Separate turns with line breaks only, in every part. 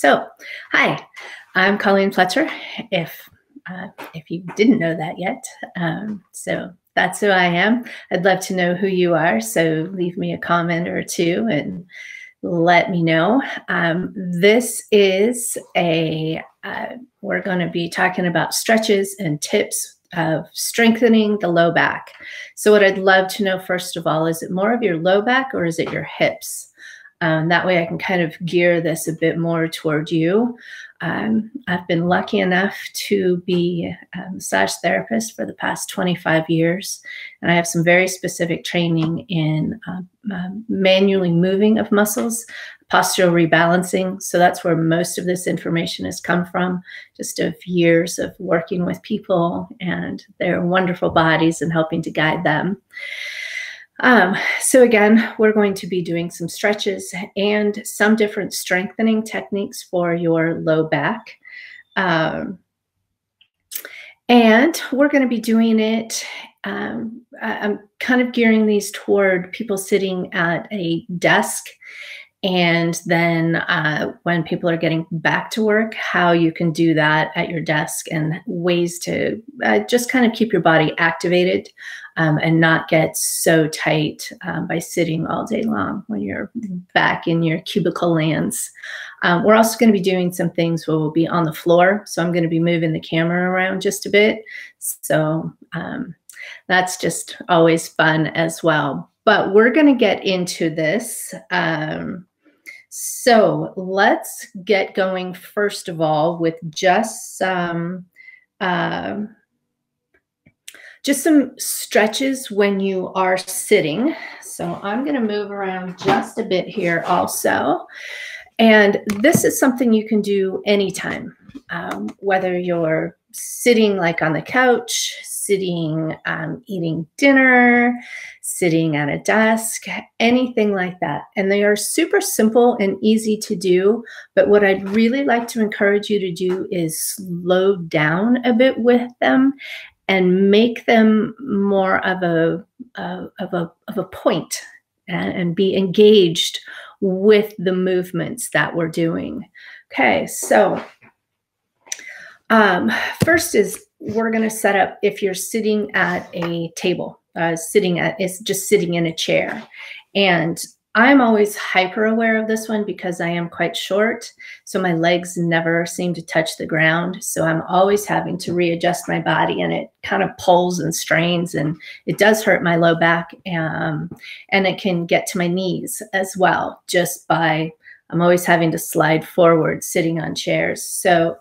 So, hi, I'm Colleen Fletcher, if you didn't know that yet. So that's who I am. I'd love to know who you are, so leave me a comment or two and let me know. This is we're going to be talking about stretches and tips of strengthening the low back. So what I'd love to know, first of all, is it more of your low back or is it your hips? That way I can kind of gear this a bit more toward you. I've been lucky enough to be a massage therapist for the past 25 years, and I have some very specific training in manually moving of muscles, postural rebalancing. So that's where most of this information has come from, just of years of working with people and their wonderful bodies and helping to guide them. So again, we're going to be doing some stretches and some different strengthening techniques for your low back. And we're going to be doing it, I'm kind of gearing these toward people sitting at a desk, and then when people are getting back to work, how you can do that at your desk and ways to just kind of keep your body activated and not get so tight by sitting all day long when you're back in your cubicle lands. We're also going to be doing some things where we'll be on the floor. So I'm going to be moving the camera around just a bit. So that's just always fun as well. But we're going to get into this. So let's get going first of all with just some stretches when you are sitting. So I'm going to move around just a bit here also. And this is something you can do anytime, whether you're sitting like on the couch, sitting eating dinner, sitting at a desk, anything like that. And they are super simple and easy to do. But what I'd really like to encourage you to do is slow down a bit with them and make them more of a point and be engaged with the movements that we're doing. Okay, so first is we're going to set up, if you're sitting at a table, it's just sitting in a chair. And I'm always hyper aware of this one because I am quite short. So my legs never seem to touch the ground. So I'm always having to readjust my body, and it kind of pulls and strains, and it does hurt my low back. And it can get to my knees as well, just by, I'm always having to slide forward sitting on chairs. So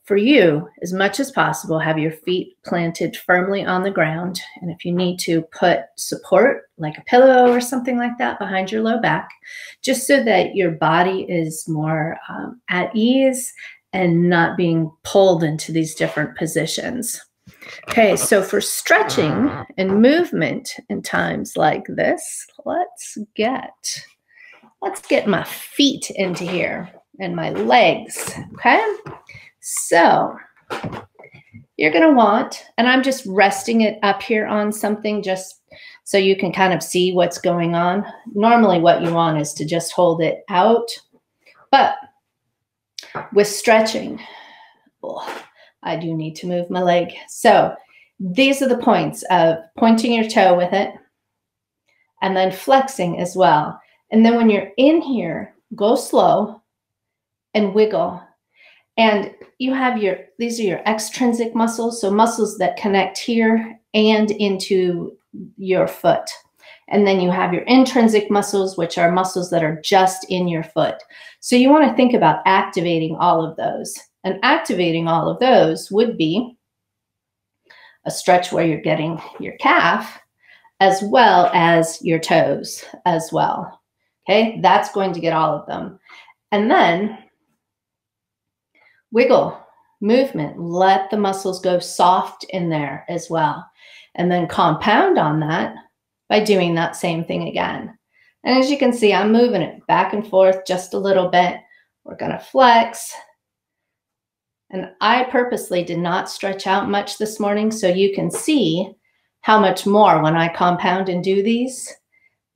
for you, as much as possible, have your feet planted firmly on the ground. And if you need to, put support like a pillow or something like that behind your low back, just so that your body is more at ease and not being pulled into these different positions. Okay, so for stretching and movement in times like this, let's get my feet into here and my legs, okay? So you're going to want, and I'm just resting it up here on something just so you can kind of see what's going on. Normally what you want is to just hold it out, but with stretching, I do need to move my leg. So these are the points of pointing your toe with it and then flexing as well. And then when you're in here, go slow and wiggle. And you have these are your extrinsic muscles, so muscles that connect here and into your foot. And then you have your intrinsic muscles, which are muscles that are just in your foot. So you want to think about activating all of those. And activating all of those would be a stretch where you're getting your calf as well as your toes as well. Okay, that's going to get all of them. And then wiggle, movement, let the muscles go soft in there as well. And then compound on that by doing that same thing again. And as you can see, I'm moving it back and forth just a little bit. We're going to flex. And I purposely did not stretch out much this morning, so you can see how much more when I compound and do these,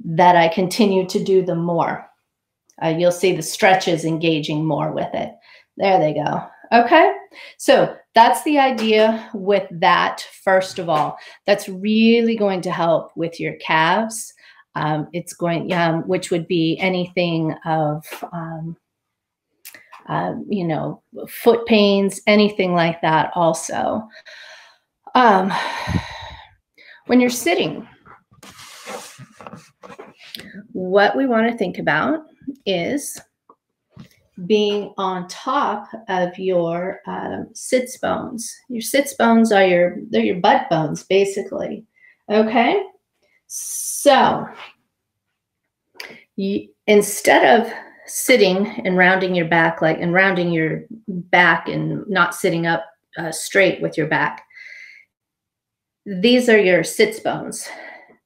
that I continue to do them more. you'll see the stretches engaging more with it. There they go. Okay, so that's the idea with that. First of all, that's really going to help with your calves. It's going, which would be anything of, you know, foot pains, anything like that also. When you're sitting, what we want to think about is being on top of your sits bones. Your sits bones are they're your butt bones, basically. Okay, so instead of sitting and rounding your back, and not sitting up straight with your back, these are your sits bones.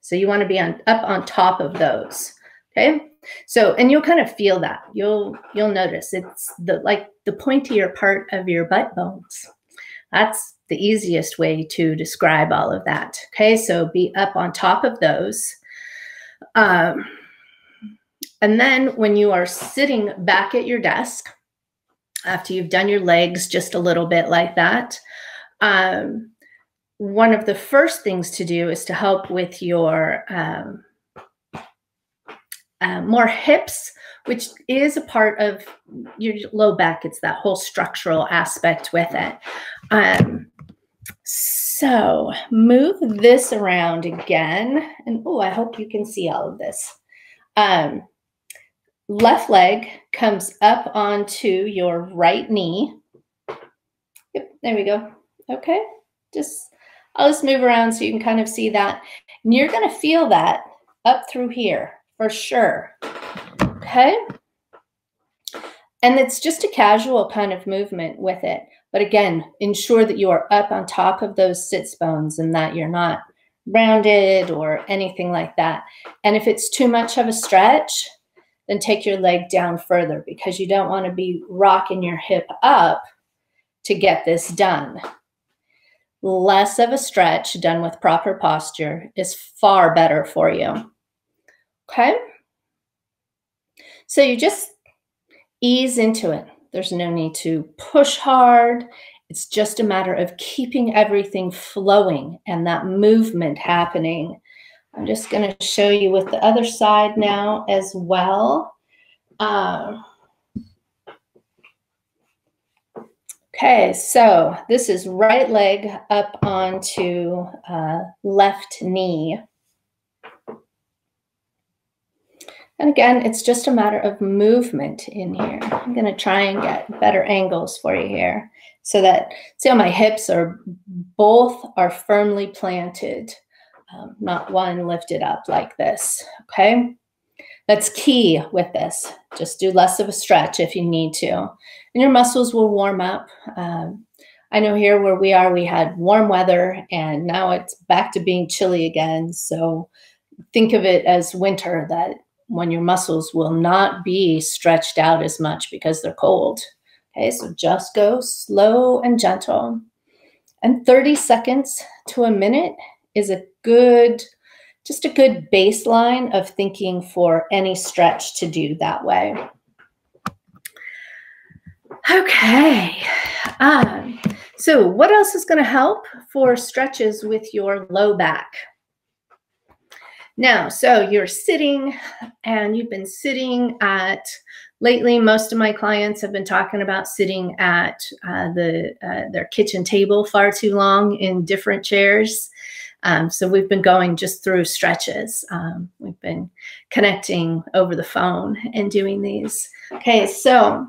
So you want to be up on top of those. Okay. So, and you'll kind of feel that. You'll notice it's the pointier part of your butt bones. That's the easiest way to describe all of that. Okay. So be up on top of those. And then when you are sitting back at your desk, after you've done your legs just a little bit like that, one of the first things to do is to help with your more hips, which is a part of your low back. It's that whole structural aspect with it. So move this around again. And oh, I hope you can see all of this. Left leg comes up onto your right knee. Yep, there we go. Okay, I'll just move around so you can kind of see that. And you're going to feel that up through here for sure. Okay. And it's just a casual kind of movement with it. But again, ensure that you are up on top of those sits bones and that you're not rounded or anything like that. And if it's too much of a stretch, then take your leg down further, because you don't want to be rocking your hip up to get this done. Less of a stretch done with proper posture is far better for you. Okay? So you just ease into it. There's no need to push hard. It's just a matter of keeping everything flowing and that movement happening. I'm just going to show you with the other side now as well. Okay, so this is right leg up onto left knee. And again, it's just a matter of movement in here. I'm going to try and get better angles for you here so that, see how my hips are, both are firmly planted, not one lifted up like this, okay? That's key with this. Just do less of a stretch if you need to. And your muscles will warm up. I know here where we are, we had warm weather and now it's back to being chilly again. So think of it as winter, that when your muscles will not be stretched out as much because they're cold. Okay, so just go slow and gentle. And 30 seconds to a minute is just a good baseline of thinking for any stretch to do that way. Okay, so what else is going to help for stretches with your low back? Now, so you're sitting and you've been sitting lately, most of my clients have been talking about sitting at their kitchen table far too long in different chairs. So we've been going just through stretches. We've been connecting over the phone and doing these. Okay, so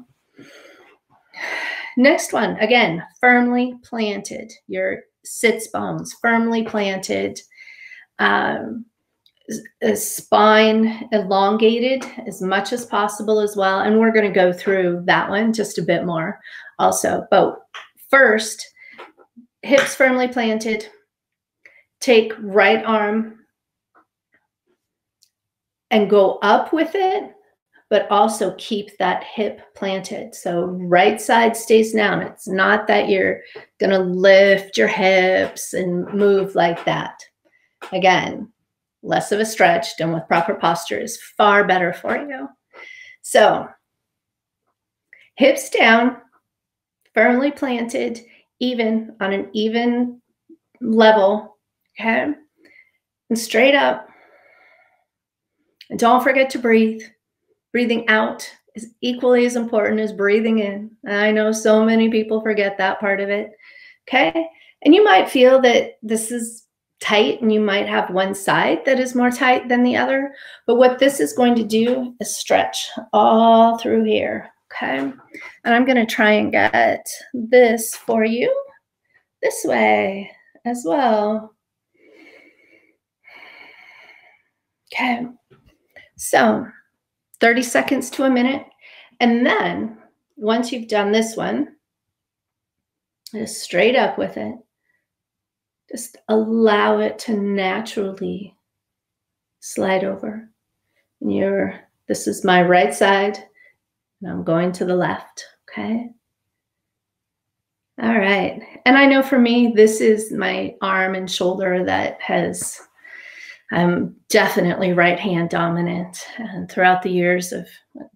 next one, again, firmly planted. Your sits bones, firmly planted. Spine elongated as much as possible as well. And we're going to go through that one just a bit more also. But first, hips firmly planted. Take right arm and go up with it, but also keep that hip planted. So right side stays down. It's not that you're going to lift your hips and move like that. Again, less of a stretch done with proper posture is far better for you. So hips down, firmly planted, even on an even level, okay? And straight up. And don't forget to breathe. Breathing out is equally as important as breathing in. I know so many people forget that part of it, okay? And you might feel that this is tight and you might have one side that is more tight than the other, but what this is going to do is stretch all through here, okay? And I'm going to try and get this for you this way as well. Okay, so 30 seconds to a minute. And then once you've done this one, just straight up with it. Just allow it to naturally slide over. And this is my right side, and I'm going to the left, okay? All right. And I know for me, this is my arm and shoulder that I'm definitely right hand dominant. And throughout the years of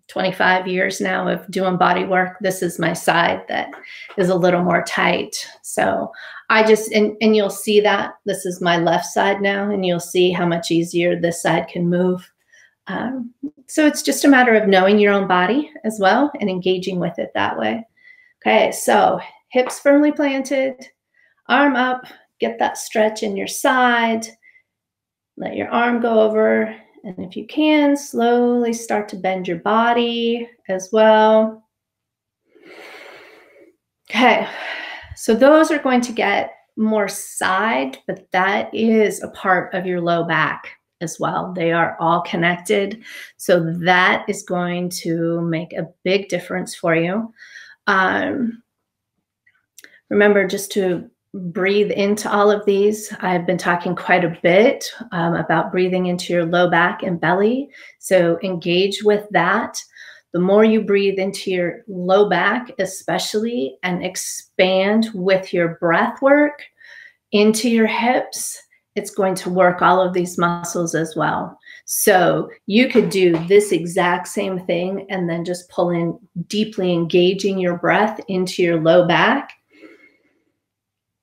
25 years now of doing body work, this is my side that is a little more tight. So I just, and you'll see that this is my left side now, and you'll see how much easier this side can move. So it's just a matter of knowing your own body as well and engaging with it that way. Okay, so hips firmly planted, arm up, get that stretch in your side. Let your arm go over, and if you can, slowly start to bend your body as well. Okay, so those are going to get more side, but that is a part of your low back as well. They are all connected, so that is going to make a big difference for you. Remember just to breathe into all of these. I've been talking quite a bit about breathing into your low back and belly. So engage with that. The more you breathe into your low back, especially, and expand with your breath work into your hips, it's going to work all of these muscles as well. So you could do this exact same thing and then just pull in, deeply engaging your breath into your low back.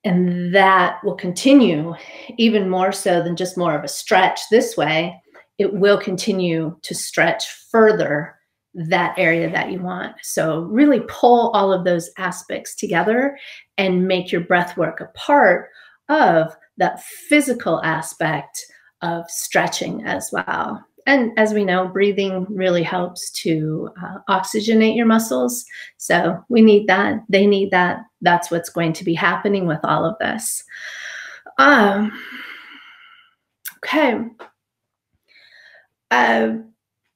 And that will continue even more so than just more of a stretch this way. It will continue to stretch further that area that you want. So really pull all of those aspects together and make your breath work a part of that physical aspect of stretching as well. And as we know, breathing really helps to oxygenate your muscles. So we need that. They need that. That's what's going to be happening with all of this. Okay.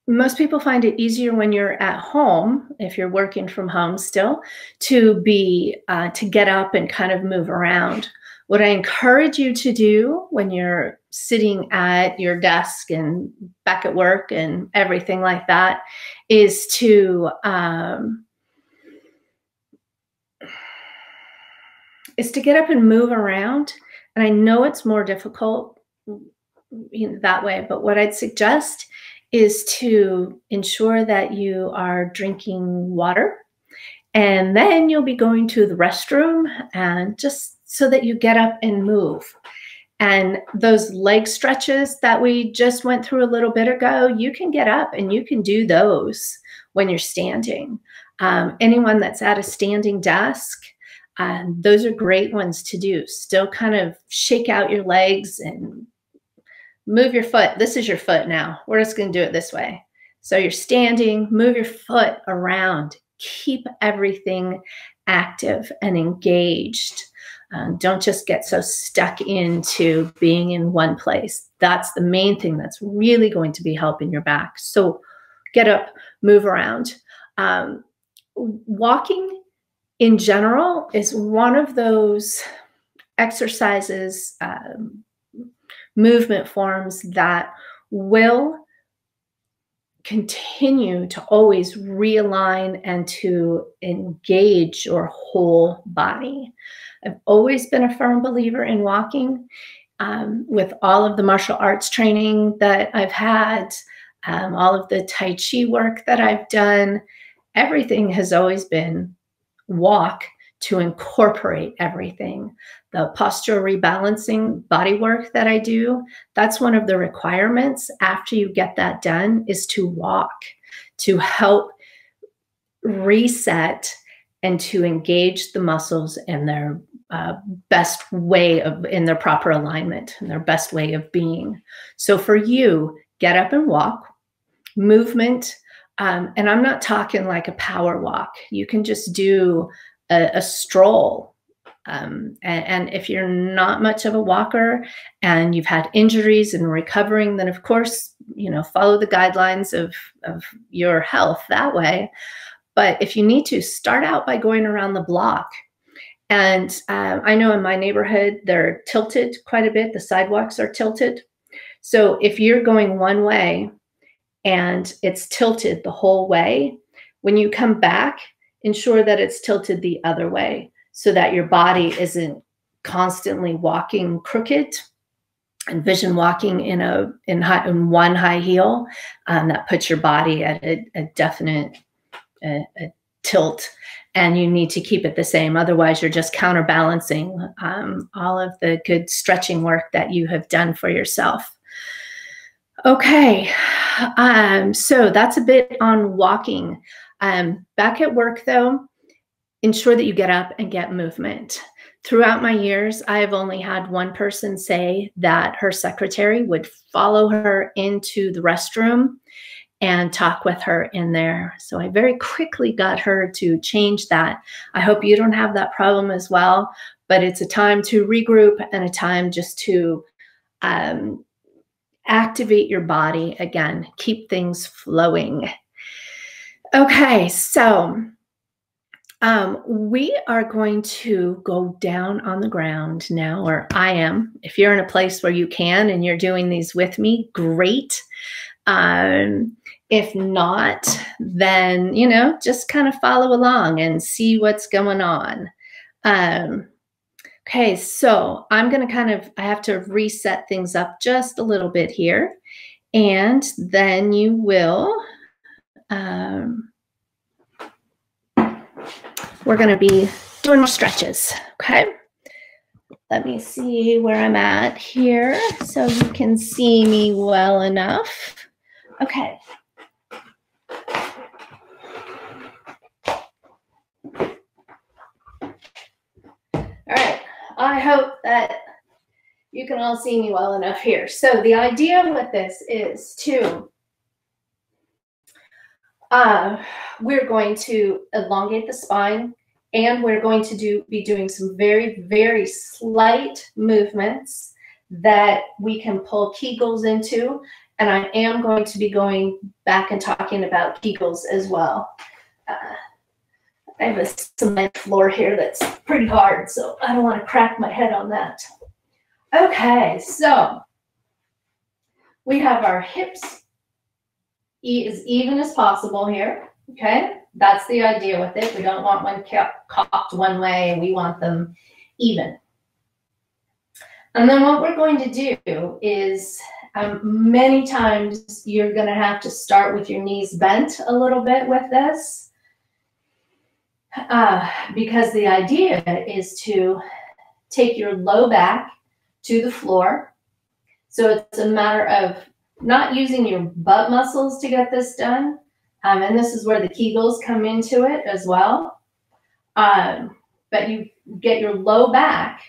Most people find it easier when you're at home, if you're working from home still, to get up and kind of move around. What I encourage you to do when you're sitting at your desk and back at work and everything like that is to get up and move around. And I know it's more difficult that way, but what I'd suggest is to ensure that you are drinking water, and then you'll be going to the restroom, and just so that you get up and move. And those leg stretches that we just went through a little bit ago, you can get up and you can do those when you're standing. Anyone that's at a standing desk, those are great ones to do. Still kind of shake out your legs and move your foot. This is your foot now. We're just going to do it this way. So you're standing, move your foot around. Keep everything active and engaged. Don't just get so stuck into being in one place. That's the main thing that's really going to be helping your back. So get up, move around. Walking in general is one of those exercises, movement forms that will continue to always realign and to engage your whole body. I've always been a firm believer in walking. With all of the martial arts training that I've had, all of the Tai Chi work that I've done, everything has always been walk to incorporate everything. The postural rebalancing body work that I do, that's one of the requirements after you get that done, is to walk, to help reset and to engage the muscles in their best way of, in their proper alignment and their best way of being. So for you, get up and walk, movement. And I'm not talking like a power walk. You can just do a stroll. And if you're not much of a walker and you've had injuries and recovering, then of course, you know, follow the guidelines of your health that way. But if you need to, start out by going around the block. And I know in my neighborhood, they're tilted quite a bit. The sidewalks are tilted. So if you're going one way and it's tilted the whole way, when you come back, ensure that it's tilted the other way so that your body isn't constantly walking crooked. Envision walking in one high heel. That puts your body at a definite a tilt, and you need to keep it the same. Otherwise, you're just counterbalancing all of the good stretching work that you have done for yourself. Okay, so that's a bit on walking. Back at work, though, ensure that you get up and get movement. Throughout my years, I have only had one person say that her secretary would follow her into the restroom and talk with her in there. So I very quickly got her to change that. I hope you don't have that problem as well, but it's a time to regroup and a time just to activate your body again, keep things flowing. Okay, so we are going to go down on the ground now, or I am. If you're in a place where you can and you're doing these with me, great. If not, then, you know, just kind of follow along and see what's going on. Okay, so I'm going to I have to reset things up just a little bit here. And then you will, we're going to be doing more stretches. Okay. Let me see where I'm at here so you can see me well enough. Okay. All right. I hope that you can all see me well enough here. So the idea with this is to, we're going to elongate the spine, and we're going to be doing some very, very slight movements that we can pull Kegels into. And I am going to be going back and talking about Kegels as well. I have a cement floor here that's pretty hard, so I don't want to crack my head on that. Okay, so we have our hips as even as possible here. Okay, that's the idea with it. We don't want one cocked one way. We want them even. And then what we're going to do is many times you're going to have to start with your knees bent a little bit with this. Because the idea is to take your low back to the floor. So it's a matter of not using your butt muscles to get this done. And this is where the Kegels come into it as well. But you get your low back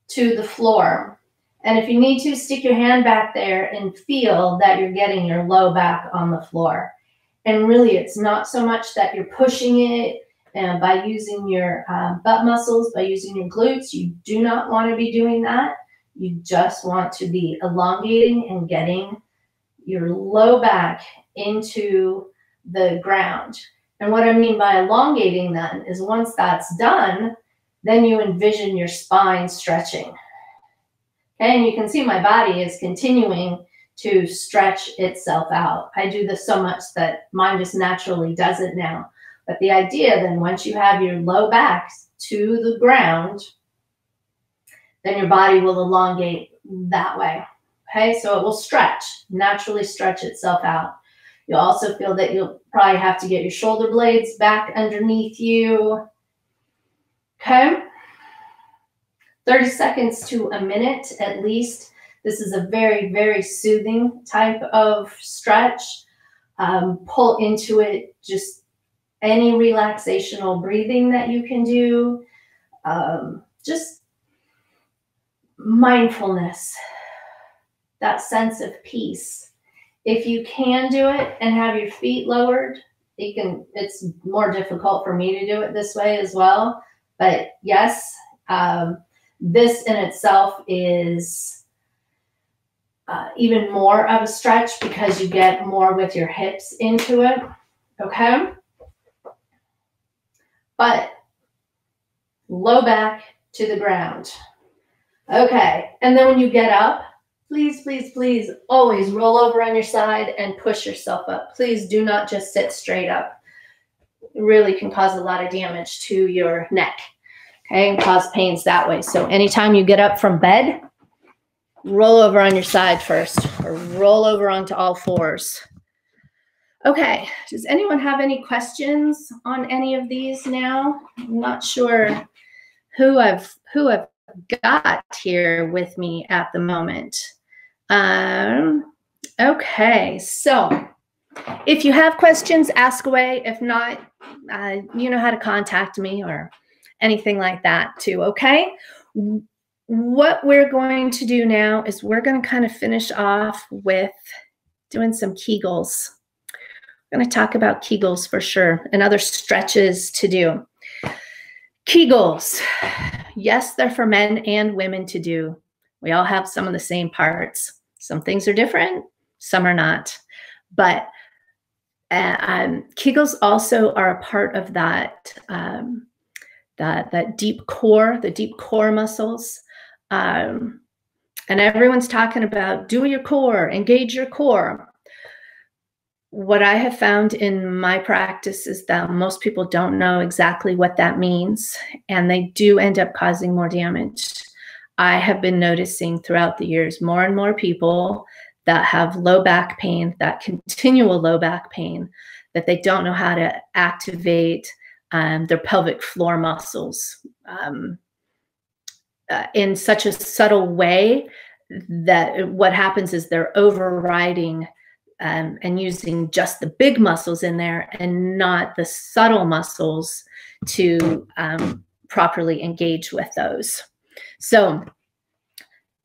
to the floor. And if you need to, stick your hand back there and feel that you're getting your low back on the floor. And really, it's not so much that you're pushing it by using your butt muscles, by using your glutes. You do not want to be doing that. You just want to be elongating and getting your low back into the ground. And what I mean by elongating then is once that's done, then you envision your spine stretching. Okay, and you can see my body is continuing to stretch itself out. I do this so much that mine just naturally does it now. But the idea then, once you have your low back to the ground, then your body will elongate that way. Okay, so it will stretch, naturally stretch itself out. You'll also feel that you'll probably have to get your shoulder blades back underneath you. Okay. 30 seconds to a minute at least. This is a very, very soothing type of stretch. Pull into it just any relaxational breathing that you can do. Just mindfulness, that sense of peace. If you can do it and have your feet lowered, it's more difficult for me to do it this way as well. But yes, this in itself is even more of a stretch because you get more with your hips into it, okay? But low back to the ground. Okay, and then when you get up, please, please, please always roll over on your side and push yourself up. Please do not just sit straight up. It really can cause a lot of damage to your neck, okay, and cause pains that way. So anytime you get up from bed, roll over on your side first, or roll over onto all fours. Okay, does anyone have any questions on any of these now? I'm not sure who I've got here with me at the moment. Okay, so if you have questions, ask away. If not, you know how to contact me or anything like that too, okay? What we're going to do now is we're going to kind of finish off with doing some Kegels. We're going to talk about Kegels for sure and other stretches to do. Kegels, yes, they're for men and women to do. We all have some of the same parts. Some things are different, some are not. But Kegels also are a part of that, that deep core, the deep core muscles. And everyone's talking about do your core, engage your core. What I have found in my practice is that most people don't know exactly what that means, and they do end up causing more damage. I have been noticing throughout the years more and more people that have low back pain, that continual low back pain, that they don't know how to activate their pelvic floor muscles in such a subtle way that what happens is they're overriding and using just the big muscles in there and not the subtle muscles to properly engage with those. So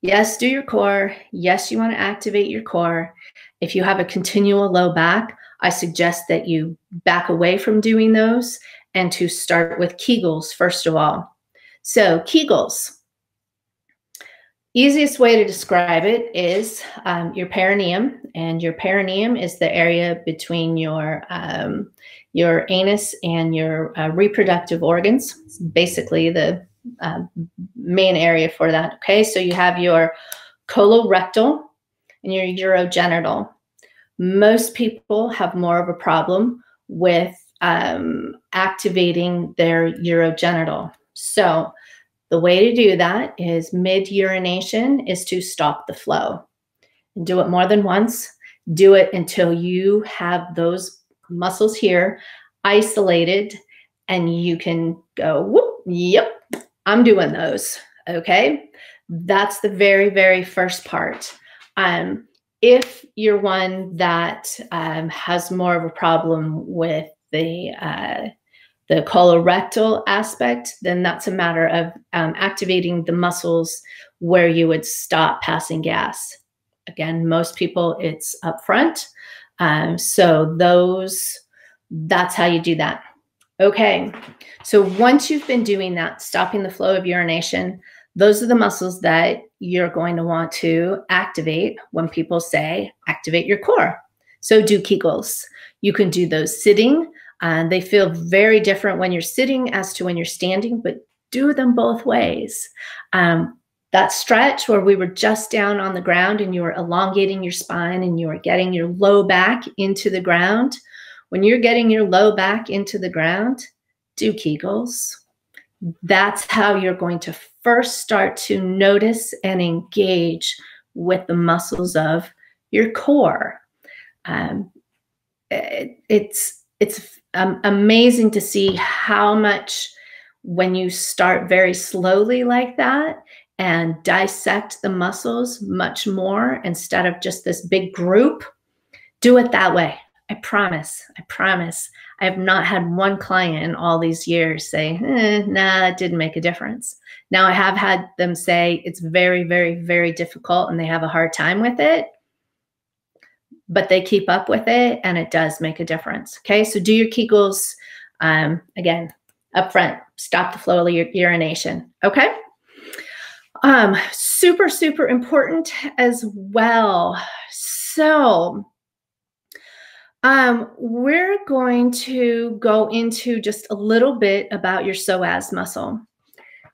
yes, do your core. Yes, you want to activate your core. If you have a continual low back, I suggest that you back away from doing those and to start with Kegels first of all. So Kegels, easiest way to describe it is your perineum, and your perineum is the area between your anus and your reproductive organs. It's basically the main area for that. Okay, so you have your colorectal and your urogenital. Most people have more of a problem with activating their urogenital. So the way to do that is mid-urination is to stop the flow. And do it more than once. Do it until you have those muscles here isolated and you can go, whoop, yep, I'm doing those, okay? That's the very, very first part. If you're one that has more of a problem with the colorectal aspect, then that's a matter of activating the muscles where you would stop passing gas. Again, most people it's up front. So that's how you do that. Okay, so once you've been doing that, stopping the flow of urination, those are the muscles that you're going to want to activate when people say, activate your core. So do Kegels. You can do those sitting. They feel very different when you're sitting as to when you're standing, but do them both ways. That stretch where we were just down on the ground and you were elongating your spine and you were getting your low back into the ground. When you're getting your low back into the ground, do Kegels. That's how you're going to first start to notice and engage with the muscles of your core. it's amazing to see how much, when you start very slowly like that and dissect the muscles much more instead of just this big group, do it that way. I promise. I promise. I have not had one client in all these years say, nah, it didn't make a difference. Now I have had them say it's very, very, very difficult and they have a hard time with it, but they keep up with it and it does make a difference. Okay, so do your Kegels, again, up front, stop the flow of your urination. Okay, super, super important as well. So we're going to go into just a little bit about your psoas muscle.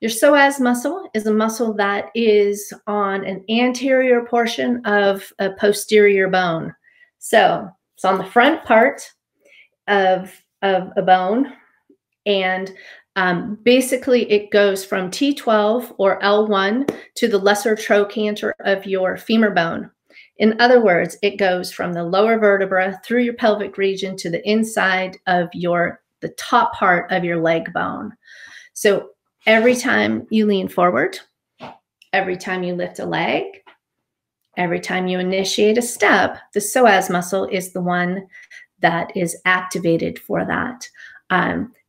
Your psoas muscle is a muscle that is on an anterior portion of a posterior bone. So it's on the front part of a bone, and basically it goes from T12 or L1 to the lesser trochanter of your femur bone. In other words, it goes from the lower vertebra through your pelvic region to the inside of the top part of your leg bone. So every time you lean forward, every time you lift a leg, every time you initiate a step, the psoas muscle is the one that is activated for that.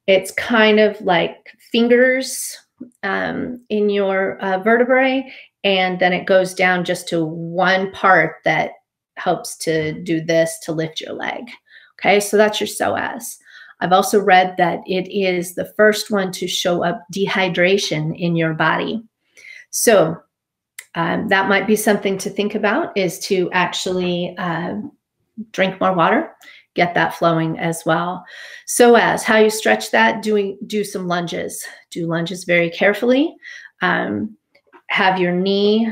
It's kind of like fingers in your vertebrae, and then it goes down just to one part that helps to do this to lift your leg. Okay, so that's your psoas. I've also read that it is the first one to show up dehydration in your body. So that might be something to think about, is to actually drink more water, get that flowing as well. Psoas, how you stretch that, do some lunges. Do lunges very carefully. Have your knee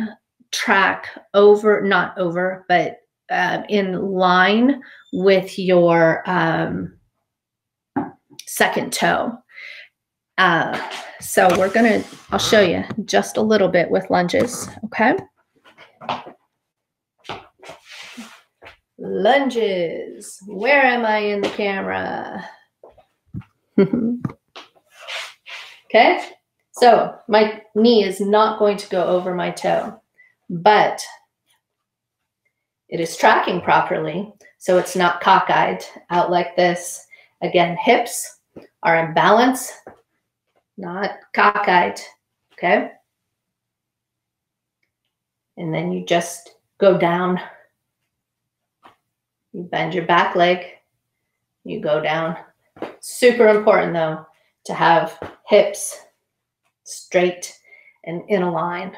track over, not over, but in line with your second toe. So I'll show you just a little bit with lunges, okay? Lunges, where am I in the camera? Okay, so my knee is not going to go over my toe, but it is tracking properly, so it's not cockeyed out like this. Again, hips are in balance, not cockeyed, okay? And then you just go down. You bend your back leg, you go down. Super important though to have hips straight and in a line.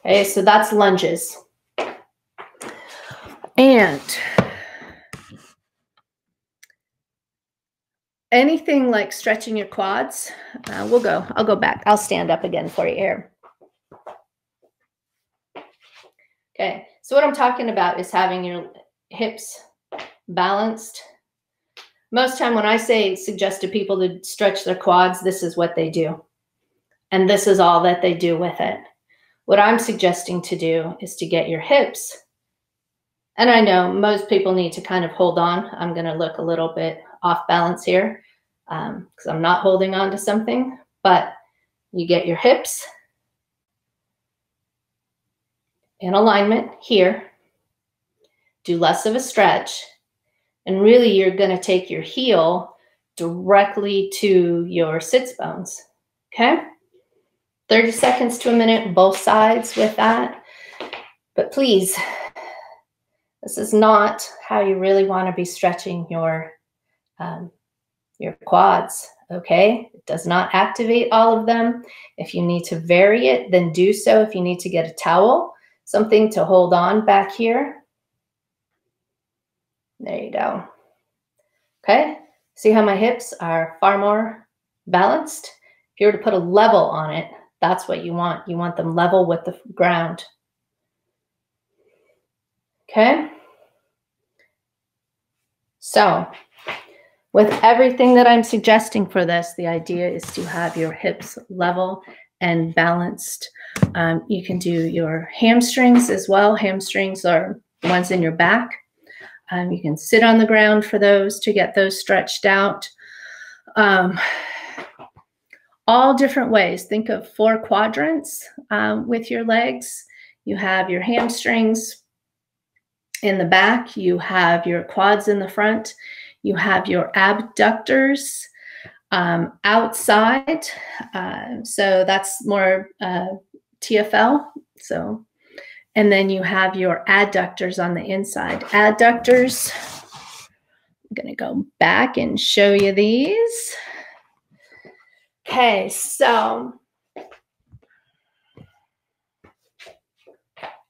Okay, so that's lunges. And anything like stretching your quads, I'll go back. I'll stand up again for you here. Okay, so what I'm talking about is having your hips balanced. Most time when I suggest to people to stretch their quads, this is what they do. And this is all that they do with it. What I'm suggesting to do is to get your hips. And I know most people need to kind of hold on. I'm going to look a little bit off balance here because I'm not holding on to something, but you get your hips in alignment here. Do less of a stretch, and really you're going to take your heel directly to your sits bones, okay? 30 seconds to a minute, both sides with that. But please, this is not how you really want to be stretching your quads, okay? It does not activate all of them. If you need to vary it, then do so. If you need to get a towel, something to hold on back here, there you go. Okay, see how my hips are far more balanced? If you were to put a level on it, that's what you want. You want them level with the ground. Okay, so with everything that I'm suggesting for this, the idea is to have your hips level and balanced. You can do your hamstrings as well. Hamstrings are the ones in your back. You can sit on the ground for those to get those stretched out. All different ways. Think of 4 quadrants with your legs. You have your hamstrings in the back. You have your quads in the front. You have your abductors outside. So that's more TFL. So, and then you have your adductors on the inside. Adductors, I'm going to go back and show you these. Okay, so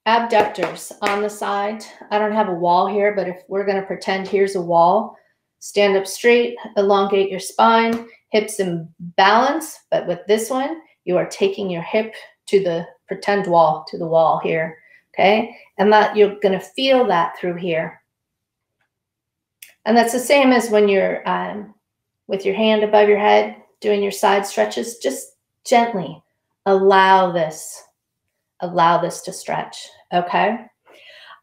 abductors on the side. I don't have a wall here, but if we're going to pretend here's a wall, stand up straight, elongate your spine, hips in balance. But with this one, you are taking your hip to the pretend wall, to the wall here. Okay, and that you're going to feel that through here. And that's the same as when you're with your hand above your head, doing your side stretches. Just gently allow this to stretch. Okay.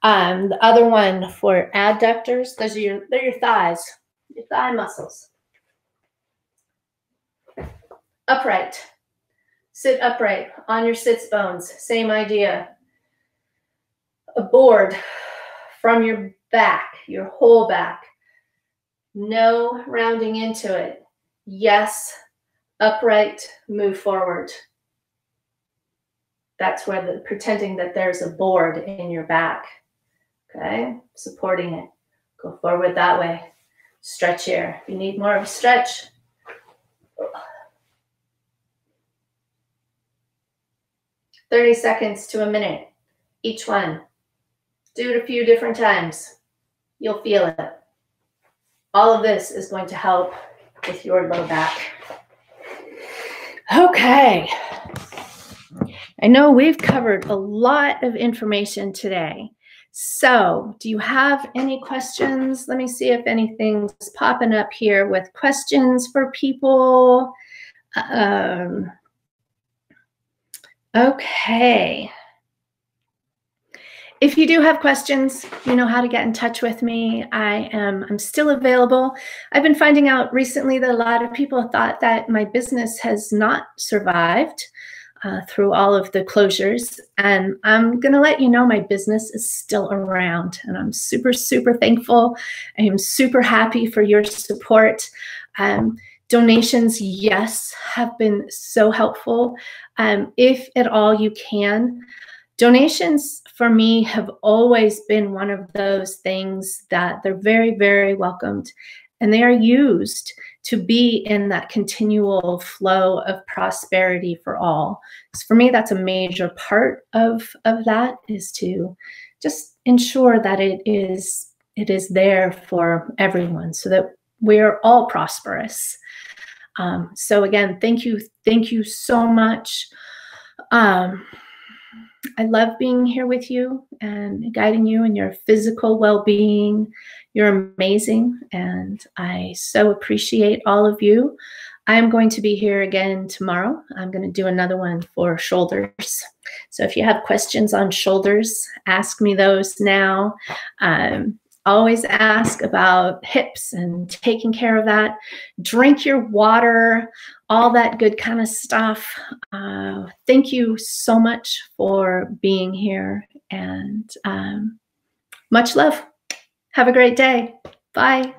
The other one for adductors, they're your thighs, your thigh muscles. Upright. Sit upright on your sits bones. Same idea. A board from your back, your whole back. No rounding into it. Yes, upright, move forward. That's where the pretending that there's a board in your back. Okay, supporting it. Go forward that way. Stretch here. If you need more of a stretch. 30 seconds to a minute, each one. Do it a few different times. You'll feel it. All of this is going to help with your low back. Okay. I know we've covered a lot of information today. So do you have any questions? Let me see if anything's popping up here with questions for people. Okay. If you do have questions, you know how to get in touch with me. I'm still available. I've been finding out recently that a lot of people thought that my business has not survived through all of the closures. And I'm going to let you know my business is still around. And I'm super, super thankful. I am super happy for your support. Donations, yes, have been so helpful. If at all you can. Donations for me have always been one of those things that they're very, very welcomed, and they are used to be in that continual flow of prosperity for all. So for me, that's a major part of that, is to just ensure that it is there for everyone so that we're all prosperous. So again, thank you so much. I love being here with you and guiding you in your physical well-being. You're amazing, and I so appreciate all of you. I'm going to be here again tomorrow. I'm going to do another one for shoulders. So if you have questions on shoulders, ask me those now. Always ask about hips and taking care of that. Drink your water, all that good kind of stuff. Thank you so much for being here, and much love. Have a great day. Bye.